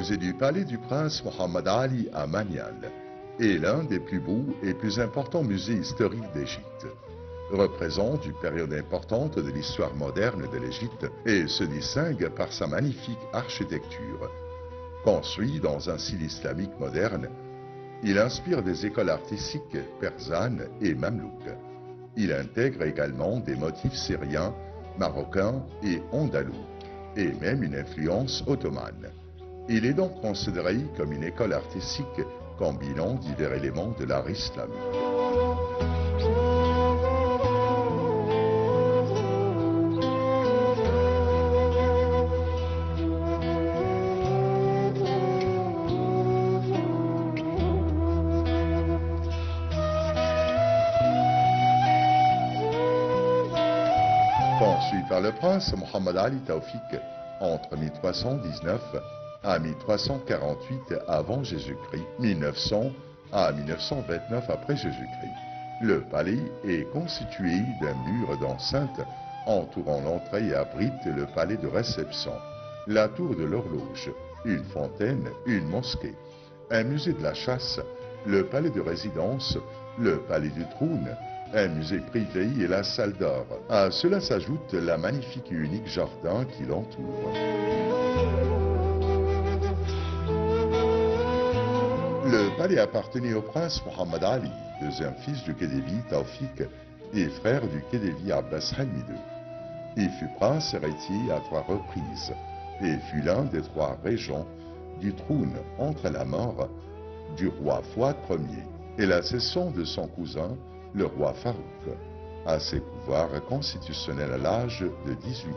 musée du palais du prince Mohammed Ali à Manial est l'un des plus beaux et plus importants musées historiques d'Égypte. Représente une période importante de l'histoire moderne de l'Égypte et se distingue par sa magnifique architecture. Construit dans un style islamique moderne, il inspire des écoles artistiques persanes et mamelouques. Il intègre également des motifs syriens, marocains et andalous, et même une influence ottomane. Il est donc considéré comme une école artistique combinant divers éléments de l'art islamique. Construit par le prince Mohammed Ali Taoufik entre 1319 à 1348 avant Jésus-Christ, 1900 à 1929 après Jésus-Christ. Le palais est constitué d'un mur d'enceinte entourant l'entrée et abrite le palais de réception, la tour de l'horloge, une fontaine, une mosquée, un musée de la chasse, le palais de résidence, le palais du trône, un musée privé et la salle d'or. À cela s'ajoute la magnifique et unique jardin qui l'entoure. Le palais appartenait au prince Mohammed Ali, deuxième fils du Khedive Taoufik et frère du Khedive Abbas Hilmi II. Il fut prince héritier à 3 reprises et fut l'un des 3 régents du trône entre la mort du roi Fouad Ier et la cession de son cousin, le roi Farouk, à ses pouvoirs constitutionnels à l'âge de 18 ans.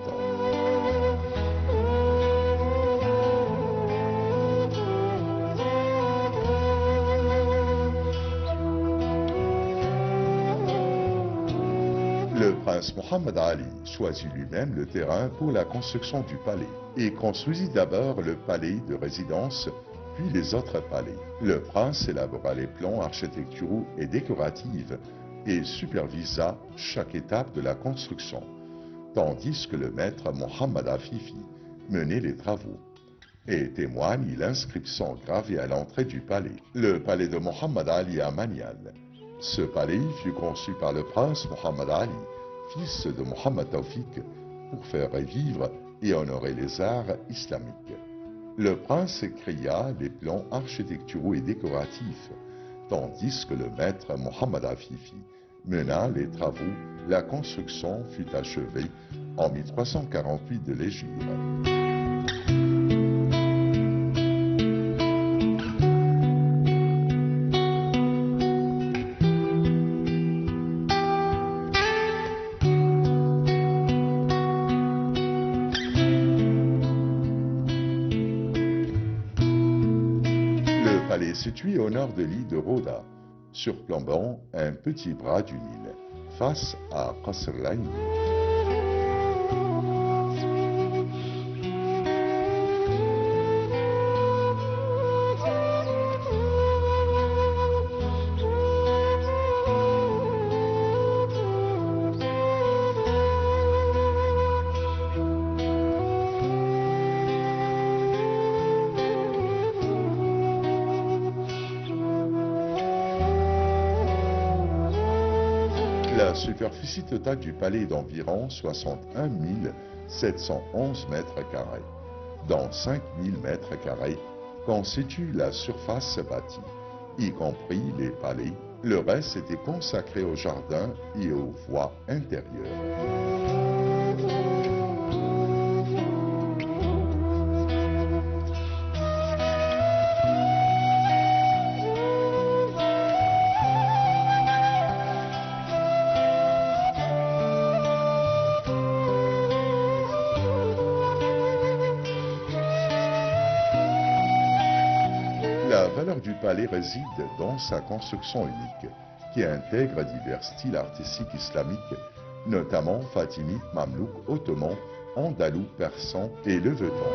Le prince Mohammed Ali choisit lui-même le terrain pour la construction du palais et construisit d'abord le palais de résidence, puis les autres palais. Le prince élabora les plans architecturaux et décoratifs et supervisa chaque étape de la construction, tandis que le maître Mohammed Afifi menait les travaux. Et témoigne l'inscription gravée à l'entrée du palais, le palais de Mohammed Ali à Manial. Ce palais fut conçu par le prince Mohammed Ali, fils de Mohammed Taoufik, pour faire revivre et honorer les arts islamiques. Le prince créa les plans architecturaux et décoratifs, tandis que le maître Mohammed Afifi mena les travaux. La construction fut achevée en 1348 de l'Hégire. Le palais est situé au nord de l'île de Rhoda, surplombant un petit bras du Nil, face à Qasr al-Ayn. La superficie totale du palais est d'environ 61 711 mètres carrés, dont 5 000 mètres carrés constituent la surface bâtie, y compris les palais. Le reste était consacré aux jardins et aux voies intérieures. La valeur du palais réside dans sa construction unique, qui intègre divers styles artistiques islamiques, notamment fatimide, mamelouk, ottoman, andalou, persan et levetan.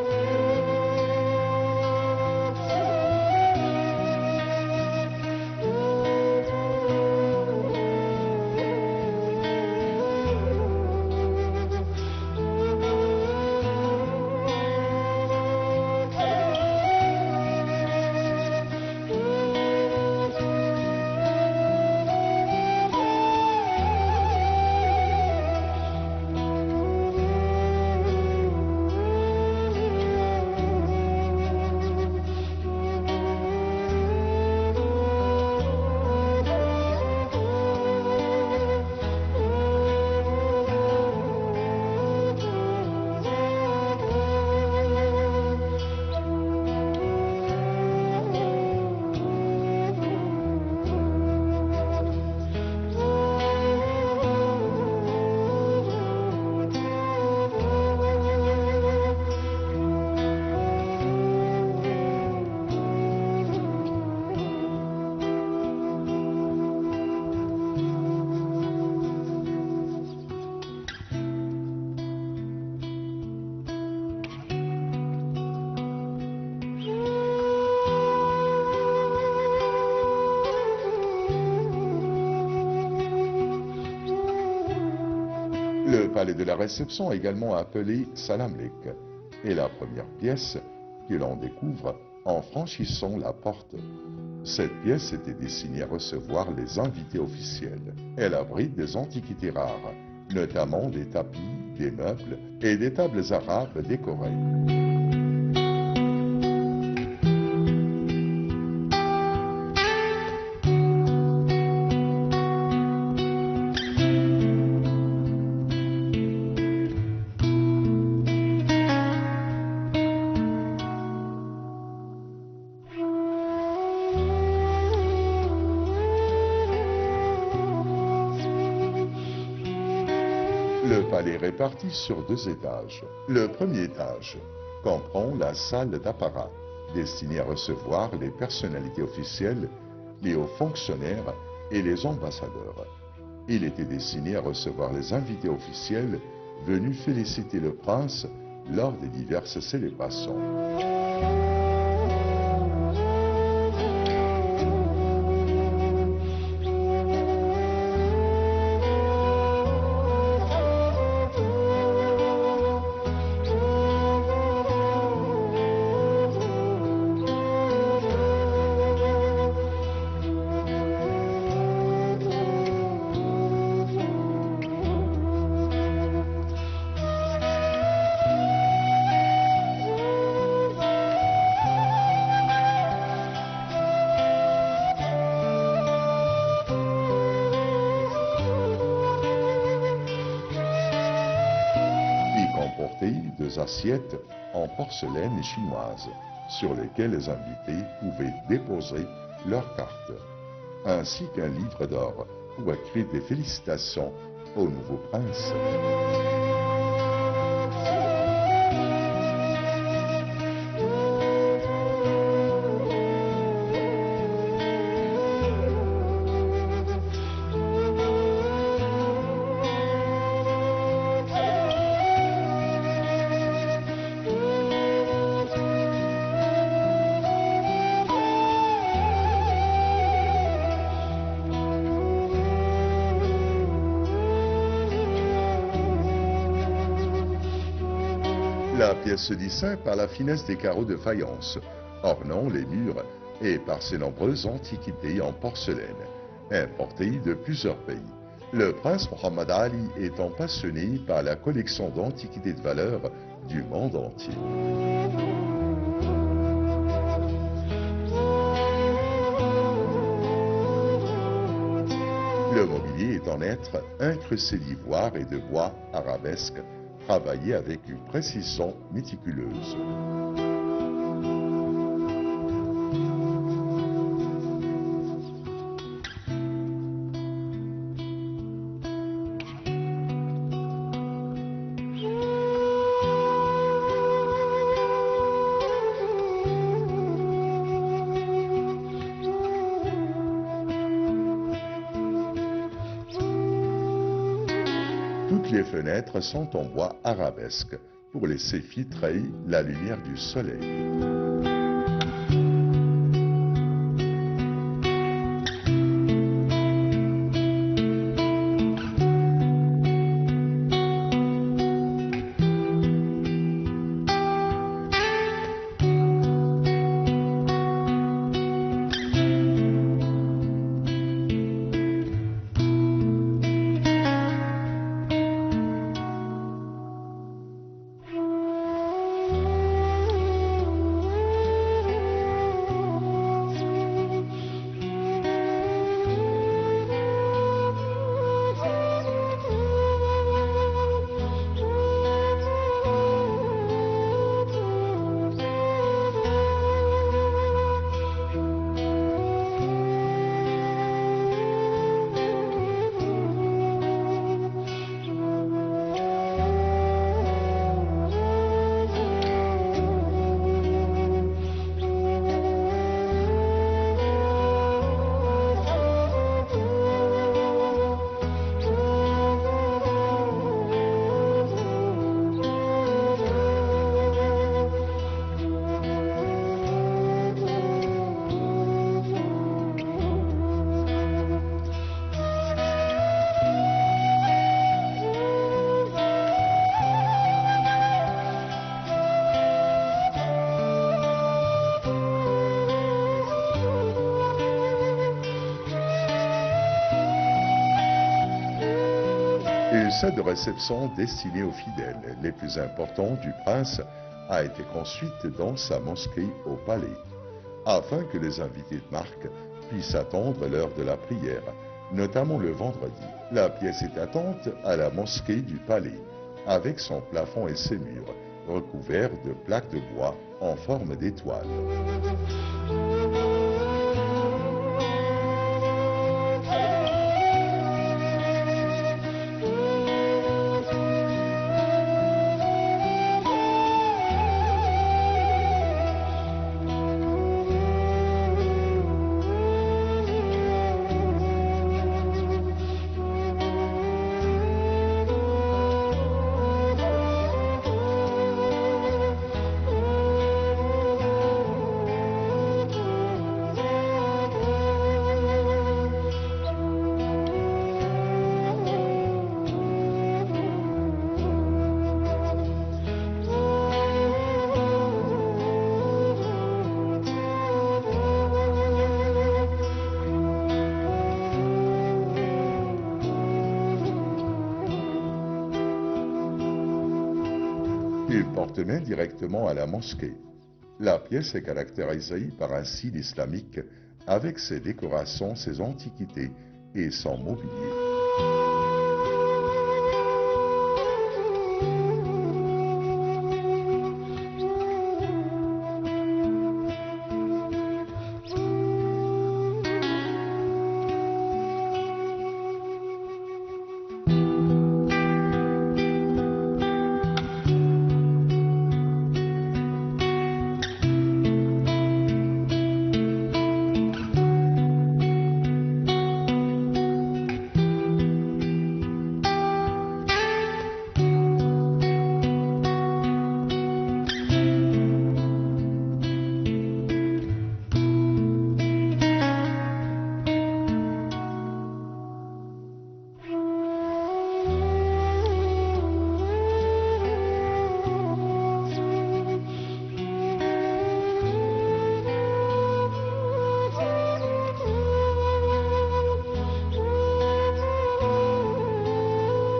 palais de la réception, également appelé Salamlek, est la première pièce que l'on découvre en franchissant la porte. Cette pièce était destinée à recevoir les invités officiels. Elle abrite des antiquités rares, notamment des tapis, des meubles et des tables arabes décorées. Le palais est réparti sur 2 étages. Le premier étage comprend la salle d'apparat, destinée à recevoir les personnalités officielles, les hauts fonctionnaires et les ambassadeurs. Il était destiné à recevoir les invités officiels venus féliciter le prince lors des diverses célébrations. Il comportait 2 assiettes en porcelaine chinoise sur lesquelles les invités pouvaient déposer leurs cartes, ainsi qu'un livre d'or pour écrire des félicitations au nouveau prince. La pièce se distingue par la finesse des carreaux de faïence, ornant les murs, et par ses nombreuses antiquités en porcelaine, importées de plusieurs pays. Le prince Mohammed Ali étant passionné par la collection d'antiquités de valeur du monde entier. Le mobilier est en être incrusté d'ivoire et de bois arabesque, travaillé avec une précision méticuleuse. Toutes les fenêtres sont en bois arabesque pour laisser filtrer la lumière du soleil. Une salle de réception destinée aux fidèles les plus importants du prince a été construite dans sa mosquée au palais, afin que les invités de marque puissent attendre l'heure de la prière, notamment le vendredi. La pièce est attente à la mosquée du palais, avec son plafond et ses murs, recouverts de plaques de bois en forme d'étoile. Il porte main directement à la mosquée. La pièce est caractérisée par un style islamique avec ses décorations, ses antiquités et son mobilier.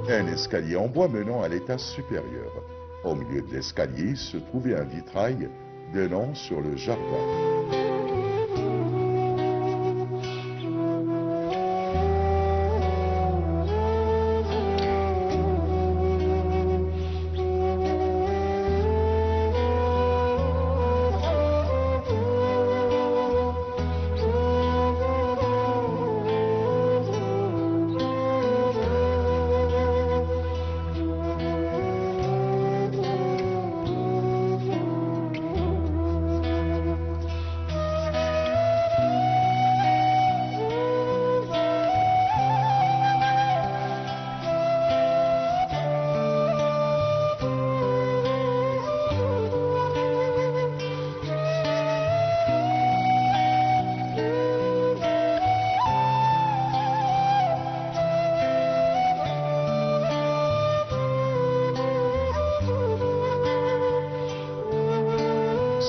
Un escalier en bois menant à l'étage supérieur. Au milieu de l'escalier se trouvait un vitrail donnant sur le jardin.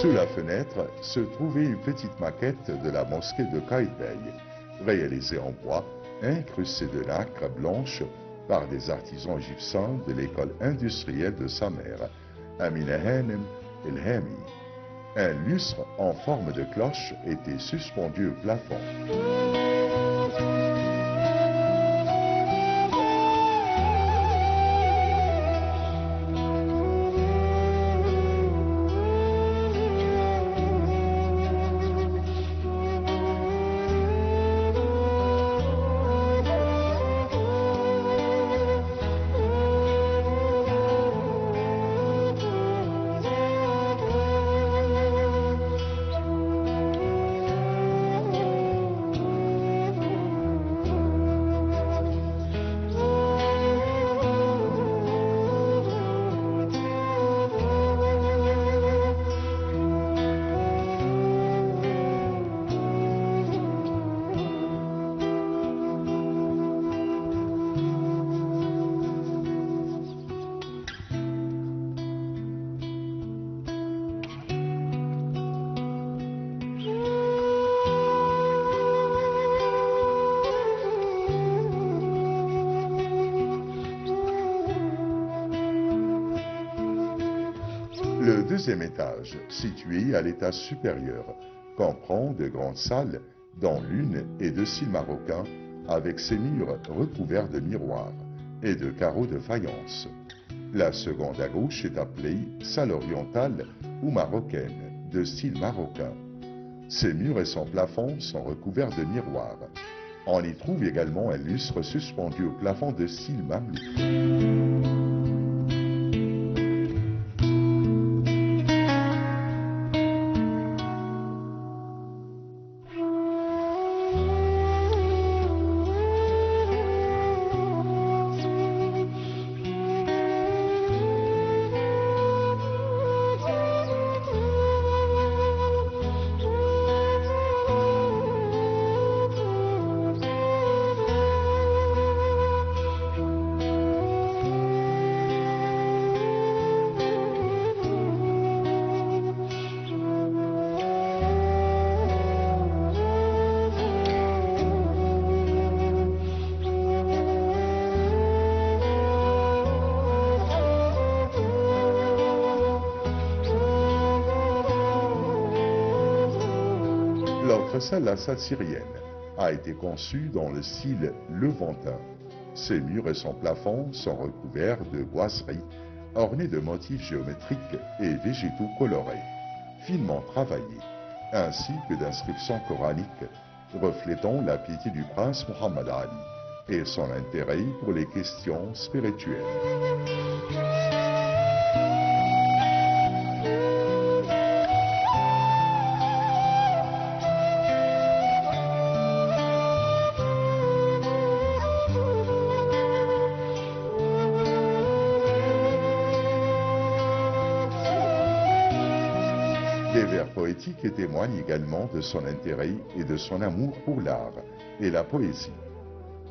Sous la fenêtre se trouvait une petite maquette de la mosquée de Qaïtbey, réalisée en bois, incrustée de nacre blanche par des artisans égyptiens de l'école industrielle de sa mère, Amina Hanem El-Hami. Un lustre en forme de cloche était suspendu au plafond. deuxième étage, situé à l'étage supérieur, comprend de grandes salles, dont l'une est de style marocain, avec ses murs recouverts de miroirs et de carreaux de faïence. La seconde à gauche est appelée salle orientale ou marocaine, de style marocain. Ses murs et son plafond sont recouverts de miroirs. On y trouve également un lustre suspendu au plafond de style mamelouk. L'autre salle, la salle syrienne, a été conçue dans le style levantin. Ses murs et son plafond sont recouverts de boiseries ornées de motifs géométriques et végétaux colorés, finement travaillés, ainsi que d'inscriptions coraniques reflétant la piété du prince Mohammed Ali et son intérêt pour les questions spirituelles. Des vers poétiques témoignent également de son intérêt et de son amour pour l'art et la poésie.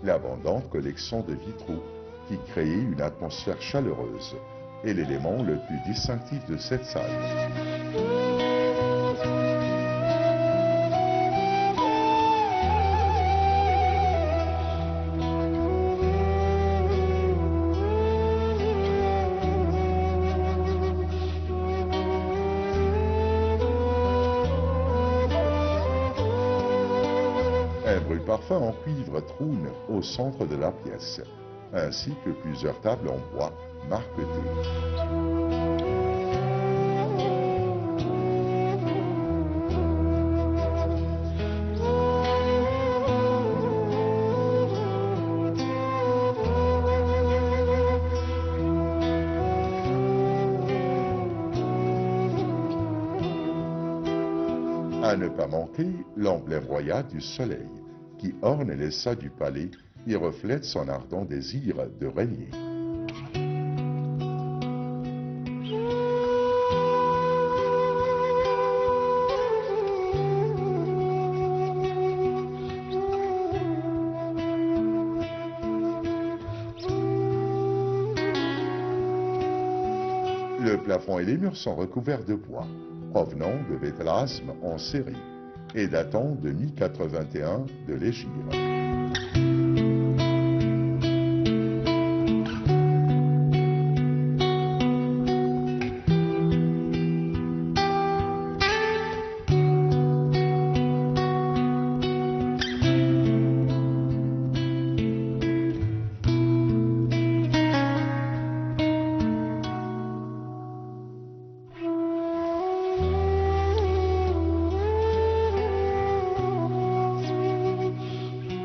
L'abondante collection de vitraux qui créait une atmosphère chaleureuse est l'élément le plus distinctif de cette salle. Un brûle-parfum en cuivre trône au centre de la pièce, ainsi que plusieurs tables en bois marquetées. À ne pas manquer l'emblème royal du soleil, qui orne les salles du palais et reflète son ardent désir de régner. Le plafond et les murs sont recouverts de bois, provenant de Vétlasme en série et datant de 1081 de l'Hégire.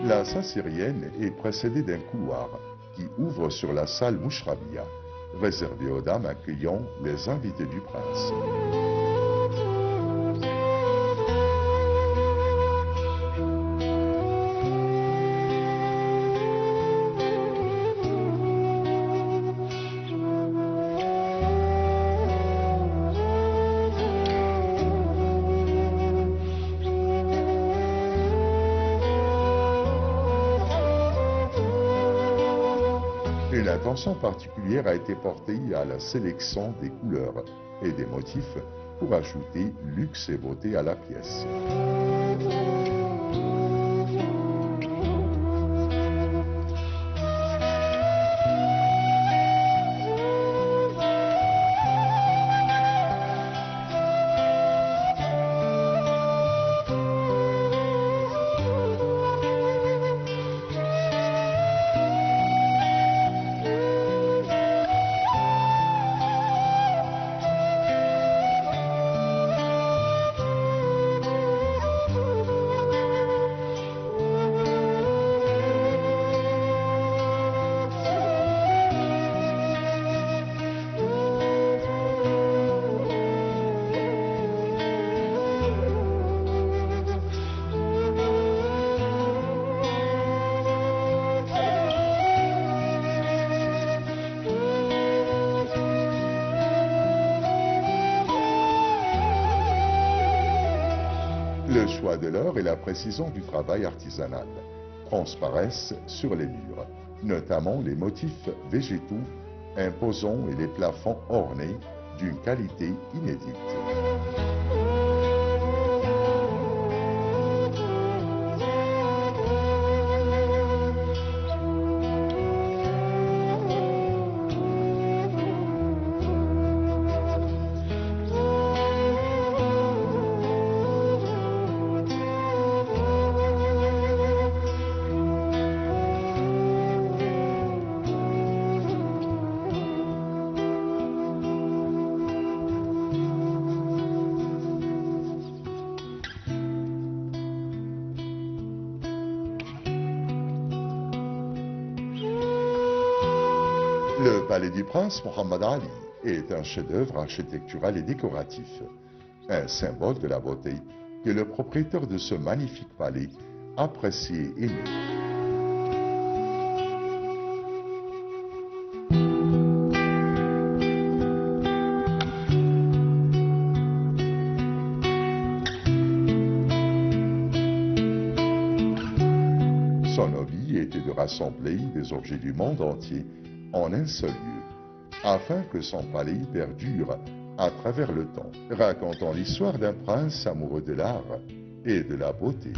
La salle syrienne est précédée d'un couloir qui ouvre sur la salle Mouchrabia, réservée aux dames accueillant les invités du prince. Une attention particulière a été portée à la sélection des couleurs et des motifs pour ajouter luxe et beauté à la pièce. Le choix de l'or et la précision du travail artisanal transparaissent sur les murs, notamment les motifs végétaux imposants et les plafonds ornés d'une qualité inédite. Le palais du prince Mohammed Ali est un chef-d'œuvre architectural et décoratif, un symbole de la beauté que le propriétaire de ce magnifique palais appréciait et aimait. Son hobby était de rassembler des objets du monde entier en un seul lieu, afin que son palais perdure à travers le temps, racontant l'histoire d'un prince amoureux de l'art et de la beauté.